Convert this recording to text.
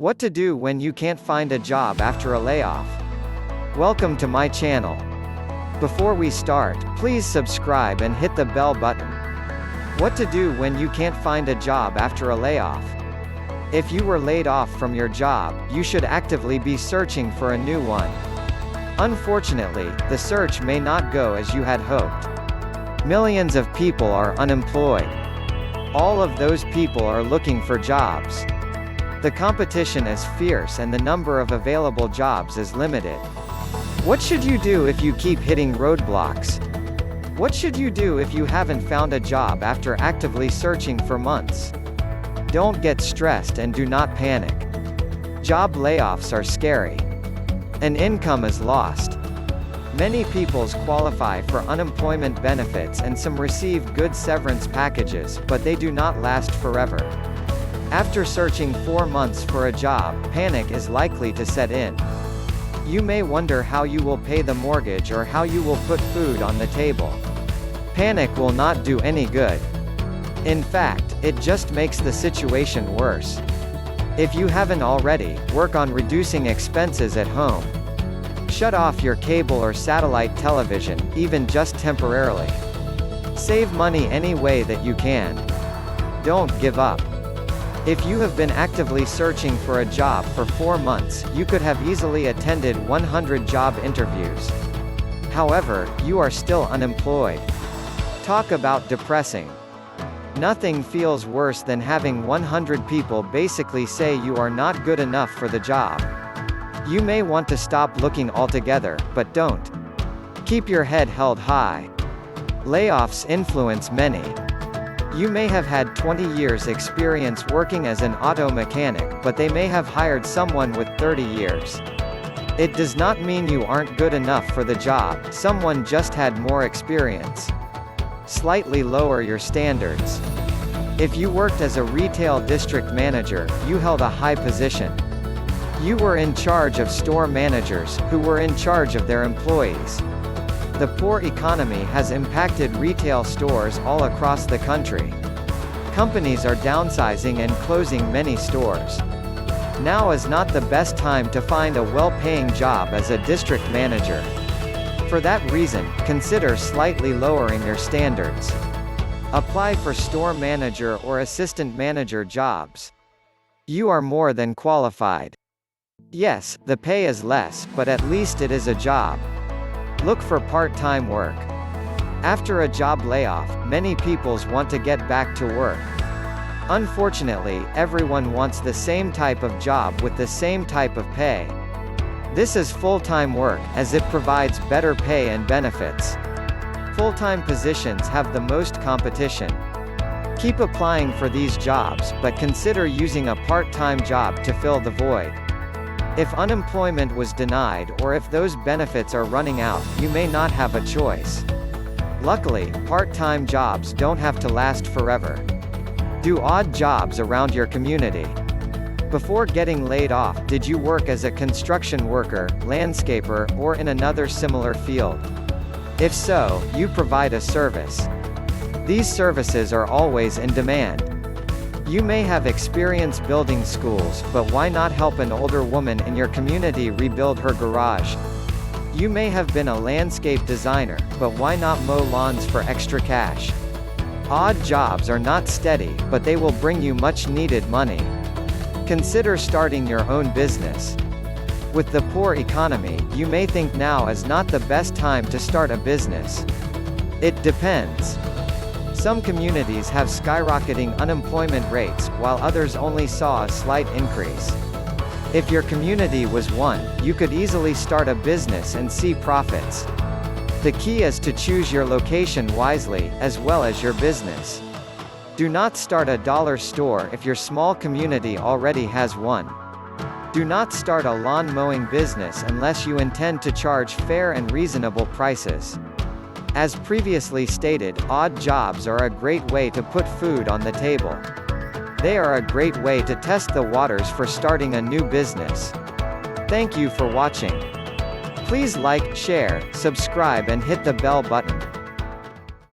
What to do when you can't find a job after a layoff. Welcome to my channel. Before we start, please subscribe and hit the bell button. What to do when you can't find a job after a layoff. If you were laid off from your job, you should actively be searching for a new one. Unfortunately, the search may not go as you had hoped. Millions of people are unemployed. All of those people are looking for jobs. The competition is fierce and the number of available jobs is limited. What should you do if you keep hitting roadblocks? What should you do if you haven't found a job after actively searching for months? Don't get stressed and do not panic. Job layoffs are scary. An income is lost. Many people qualify for unemployment benefits and some receive good severance packages, but they do not last forever. After searching 4 months for a job, panic is likely to set in. You may wonder how you will pay the mortgage or how you will put food on the table. Panic will not do any good. In fact, it just makes the situation worse. If you haven't already, work on reducing expenses at home. Shut off your cable or satellite television, even just temporarily. Save money any way that you can. Don't give up. If you have been actively searching for a job for 4 months, you could have easily attended 100 job interviews. However, you are still unemployed. Talk about depressing. Nothing feels worse than having 100 people basically say you are not good enough for the job. You may want to stop looking altogether, but don't. Keep your head held high. Layoffs influence many. You may have had 20 years experience working as an auto mechanic, but they may have hired someone with 30 years. It does not mean you aren't good enough for the job, someone just had more experience. Slightly lower your standards. If you worked as a retail district manager, you held a high position. You were in charge of store managers, who were in charge of their employees. The poor economy has impacted retail stores all across the country. Companies are downsizing and closing many stores. Now is not the best time to find a well-paying job as a district manager. For that reason, consider slightly lowering your standards. Apply for store manager or assistant manager jobs. You are more than qualified. Yes, the pay is less, but at least it is a job. Look for part-time work. After a job layoff, many people want to get back to work. Unfortunately, everyone wants the same type of job with the same type of pay. This is full-time work, as it provides better pay and benefits. Full-time positions have the most competition. Keep applying for these jobs, but consider using a part-time job to fill the void. If unemployment was denied or if those benefits are running out, you may not have a choice. Luckily, part-time jobs don't have to last forever. Do odd jobs around your community. Before getting laid off, did you work as a construction worker, landscaper, or in another similar field? If so, you provide a service. These services are always in demand. You may have experience building schools, but why not help an older woman in your community rebuild her garage? You may have been a landscape designer, but why not mow lawns for extra cash? Odd jobs are not steady, but they will bring you much needed money. Consider starting your own business. With the poor economy, you may think now is not the best time to start a business. It depends. Some communities have skyrocketing unemployment rates, while others only saw a slight increase. If your community was one, you could easily start a business and see profits. The key is to choose your location wisely, as well as your business. Do not start a dollar store if your small community already has one. Do not start a lawn mowing business unless you intend to charge fair and reasonable prices. As previously stated, odd jobs are a great way to put food on the table. They are a great way to test the waters for starting a new business. Thank you for watching. Please like, share, subscribe and hit the bell button.